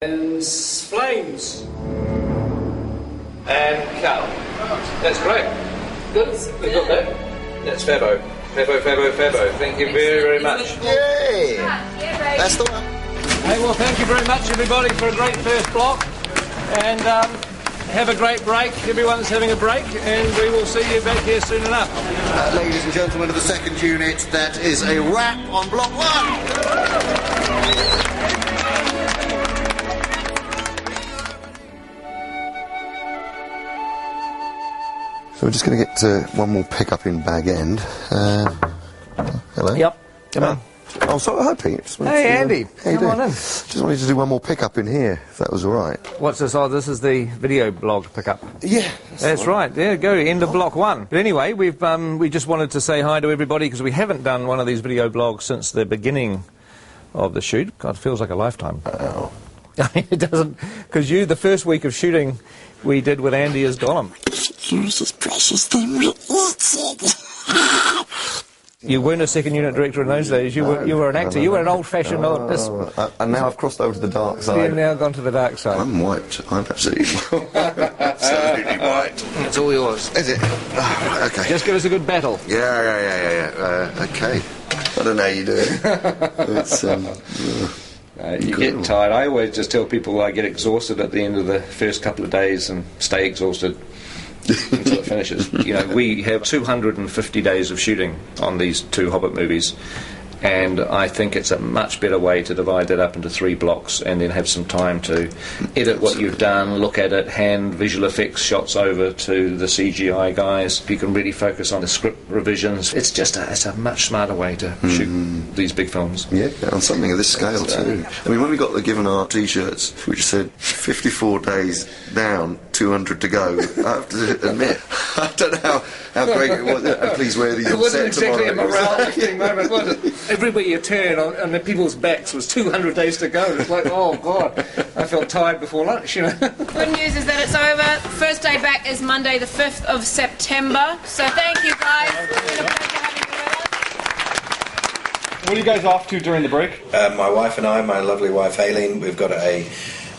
And flames. And cut. That's great. Good. We've got that. That's Fabo. Fabo. Thank you very, very much. Yay! That's the one. Hey, well, thank you very much, everybody, for a great first block. And have a great break. Everyone's having a break, and we will see you back here soon enough. Ladies and gentlemen of the second unit, that is a wrap on block 1. So we're just going to get one more pickup in Bag End. Hello. Yep. Come on. Oh, sorry, hi Pete. Hey Andy, come on in. Just wanted to do one more pickup in here, if that was all right. What's this? Oh, this is the video blog pickup. Yeah. That's right. There you go, end of block 1. But anyway, we just wanted to say hi to everybody because we haven't done one of these video blogs since the beginning of the shoot. God, it feels like a lifetime. Oh. I mean, it doesn't, because the first week of shooting we did with Andy as Gollum. Here's this precious thing we eat. You weren't a second unit director in those days. You were an actor. You were an old-fashioned old piss. And now I've crossed over to the dark side. You've now gone to the dark side. I'm wiped. I'm absolutely absolutely wiped. It's all yours. Is it? Oh, right, okay. Just give us a good battle. Yeah. Okay. I don't know how you do it. It's you get tired. I always just tell people I get exhausted at the end of the first couple of days and stay exhausted until it finishes. We have 250 days of shooting on these 2 Hobbit movies, and I think it's a much better way to divide that up into 3 blocks and then have some time to edit what you've done, look at it, hand visual effects shots over to the CGI guys. You can really focus on the script revisions. It's just it's a much smarter way to shoot these big films. Yeah, on something of this scale too. I mean, when we got the given our T-shirts, which said 54 days down, 200 to go, I have to admit, I don't know how great it was. Please wear these. It wasn't exactly tomorrow. a morale-lifting moment, was it? Everywhere you turn on the people's backs was 200 days to go. It's like, oh God, I felt tired before lunch, Good news is that it's over. First day back is Monday the 5th of September. So thank you guys. It's been a pleasure having you with us. What are you guys off to during the break? My wife and I, my lovely wife Aileen, we've got a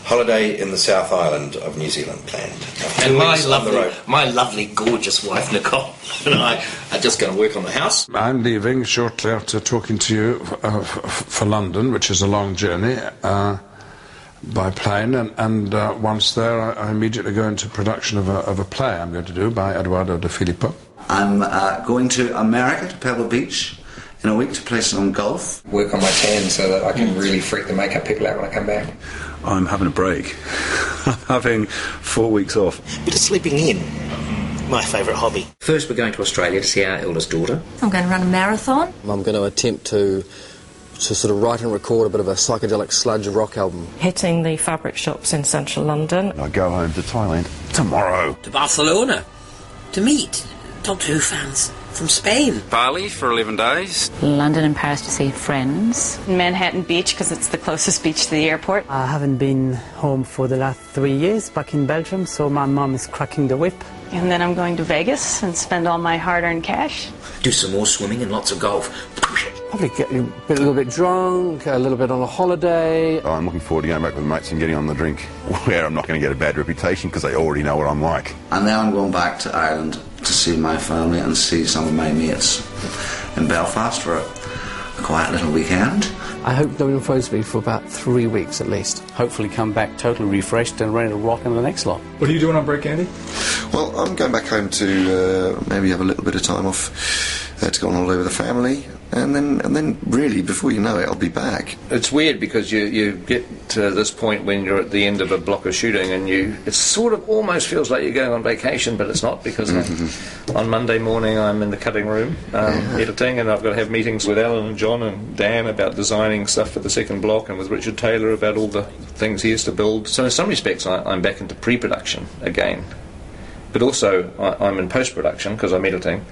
holiday in the South Island of New Zealand planned. And my lovely, gorgeous wife Nicole and I are just going to work on the house. I'm leaving shortly after talking to you for London, which is a long journey, by plane, and once there I immediately go into production of a play I'm going to do by Eduardo de Filippo. I'm going to America, to Pebble Beach, in a week to play some golf. Work on my tan so that I can really freak the makeup people out when I come back. I'm having a break. I'm having 4 weeks off. Bit of sleeping in. My favourite hobby. First we're going to Australia to see our eldest daughter. I'm going to run a marathon. I'm going to attempt to sort of write and record a bit of a psychedelic sludge rock album. Hitting the fabric shops in central London. I go home to Thailand tomorrow. To Barcelona to meet Doctor Who fans from Spain. Bali for 11 days. London and Paris to see friends. Manhattan Beach because it's the closest beach to the airport. I haven't been home for the last 3 years back in Belgium, so my mum is cracking the whip. And then I'm going to Vegas and spend all my hard-earned cash. Do some more swimming and lots of golf. Probably get a little bit drunk, a little bit on a holiday. Oh, I'm looking forward to going back with mates and getting on the drink, where I'm not going to get a bad reputation because they already know what I'm like. And now I'm going back to Ireland to see my family and see some of my mates in Belfast for a quiet little weekend. I hope no one phones me for about 3 weeks at least. Hopefully come back totally refreshed and ready to rock in the next lot. What are you doing on break, Andy? Well, I'm going back home to maybe have a little bit of time off to go on holiday with the family, and then really, before you know it, I'll be back. It's weird because you get to this point when you're at the end of a block of shooting and it sort of almost feels like you're going on vacation, but it's not, because on Monday morning I'm in the cutting room editing, and I've got to have meetings with Alan and John and Dan about designing stuff for the second block, and with Richard Taylor about all the things he has to build. So in some respects I'm back into pre-production again, but also I'm in post-production because I'm editing.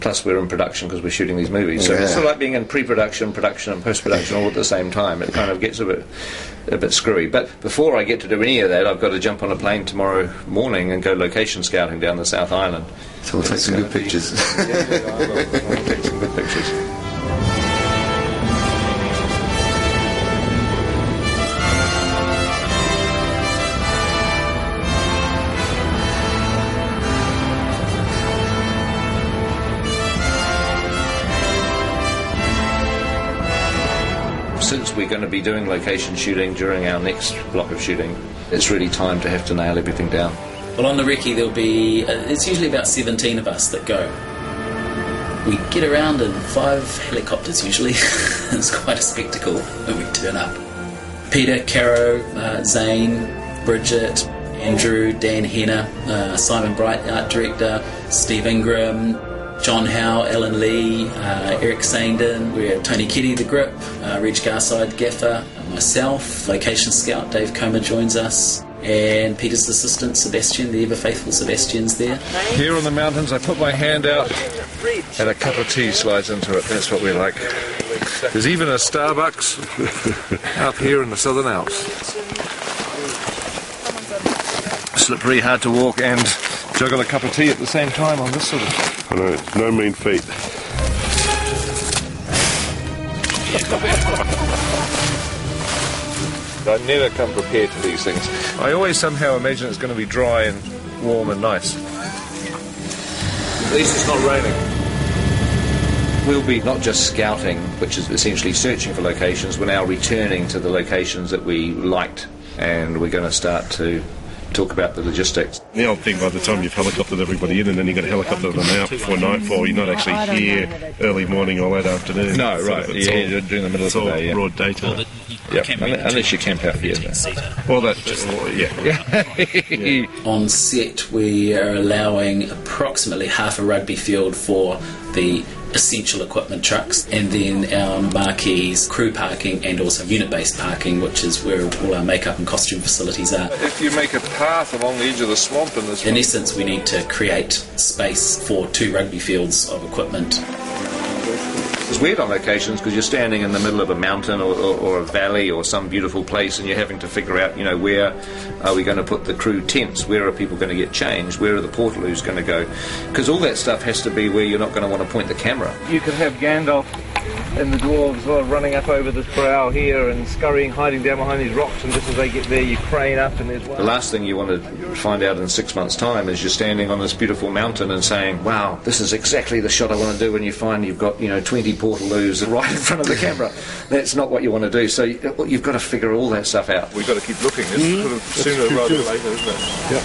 Plus we're in production because we're shooting these movies. So it's sort of like being in pre-production, production and post-production all at the same time. It kind of gets a bit screwy. But before I get to do any of that, I've got to jump on a plane tomorrow morning and go location scouting down the South Island. So we'll take some good pictures. We'll take some good pictures. going to be doing location shooting during our next block of shooting, it's really time to have to nail everything down. Well, on the recce there'll be, it's usually about 17 of us that go. We get around in 5 helicopters usually. It's quite a spectacle when we turn up. Peter, Caro, Zane, Bridget, Andrew, Dan Henner, Simon Bright, art director, Steve Ingram, John Howe, Alan Lee, Eric Sandin, we have Tony Keddy, the grip, Reg Garside, gaffer, myself, location scout Dave Comer joins us, and Peter's assistant Sebastian, the ever faithful Sebastian's there. Here on the mountains I put my hand out and a cup of tea slides into it. That's what we like. There's even a Starbucks up here in the Southern Alps. Slippery, hard to walk, and juggle a cup of tea at the same time on this sort of... I know, it's no mean feat. I never come prepared to these things. I always somehow imagine it's going to be dry and warm and nice. At least it's not raining. We'll be not just scouting, which is essentially searching for locations, we're now returning to the locations that we liked, and we're going to start to talk about the logistics. The old thing, by the time you've helicoptered everybody in and then you've got to helicopter them out before nightfall, you're not actually here early morning or late afternoon. No, right, you're during the middle of the day. It's all broad daytime. Unless you camp out here. Well, yeah. On set we are allowing approximately half a rugby field for the essential equipment trucks, and then our marquees, crew parking, and also unit-based parking, which is where all our makeup and costume facilities are. If you make a path along the edge of the swamp in essence we need to create space for 2 rugby fields of equipment. It's weird on locations because you're standing in the middle of a mountain or a valley or some beautiful place, and you're having to figure out, where are we going to put the crew tents? Where are people going to get changed? Where are the portaloos going to go? Because all that stuff has to be where you're not going to want to point the camera. You could have Gandalf and the dwarves running up over this brow here and scurrying, hiding down behind these rocks, and just as they get there you crane up and there's one. The last thing you want to find out in 6 months' time is you're standing on this beautiful mountain and saying, wow, this is exactly the shot I want to do, and you find you've got 20 portaloos right in front of the camera. That's not what you want to do, so you've got to figure all that stuff out. We've got to keep looking. It's sort of sooner rather than later, isn't it? Yep.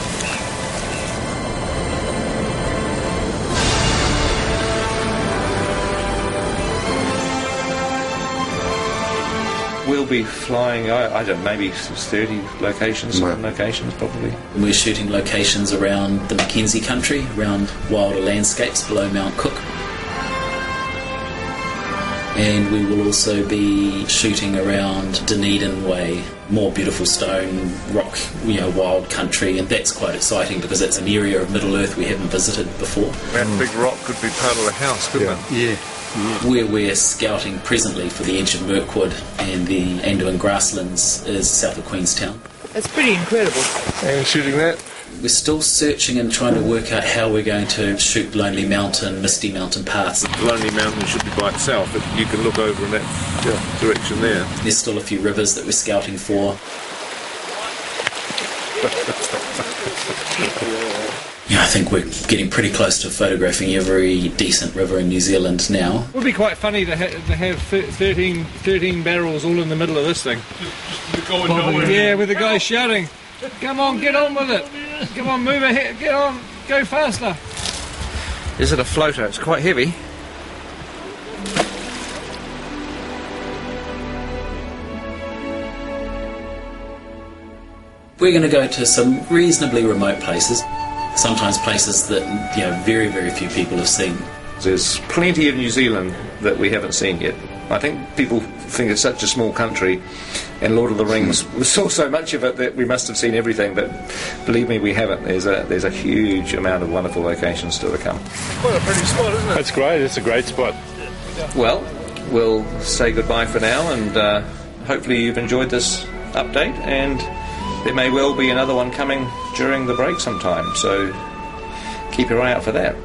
We'll be flying, I don't know, maybe 30 locations, certain locations probably. We're shooting locations around the Mackenzie country, around wilder landscapes below Mount Cook. And we will also be shooting around Dunedin Way, more beautiful stone, rock, wild country, and that's quite exciting because it's an area of Middle Earth we haven't visited before. That big rock could be part of a house, couldn't it? Yeah. Where we're scouting presently for the edge of Mirkwood and the Anduin grasslands is south of Queenstown. It's pretty incredible. And shooting that? We're still searching and trying to work out how we're going to shoot Lonely Mountain, Misty Mountain paths. Lonely Mountain should be by itself, but you can look over in that direction there. There's still a few rivers that we're scouting for. I think we're getting pretty close to photographing every decent river in New Zealand now. It would be quite funny to have 13 barrels all in the middle of this thing. Going nowhere. Yeah, with the guy shouting, come on, get on with it. Come on, move ahead, get on, go faster. Is it a floater? It's quite heavy. We're going to go to some reasonably remote places. Sometimes places that very, very few people have seen. There's plenty of New Zealand that we haven't seen yet. I think people think it's such a small country, and Lord of the Rings, we saw so much of it that we must have seen everything, but believe me, we haven't. There's a huge amount of wonderful locations still to come. Quite a pretty spot, isn't it? That's great, it's a great spot. Well, we'll say goodbye for now, and hopefully you've enjoyed this update, and there may well be another one coming during the break sometime, so keep your eye out for that.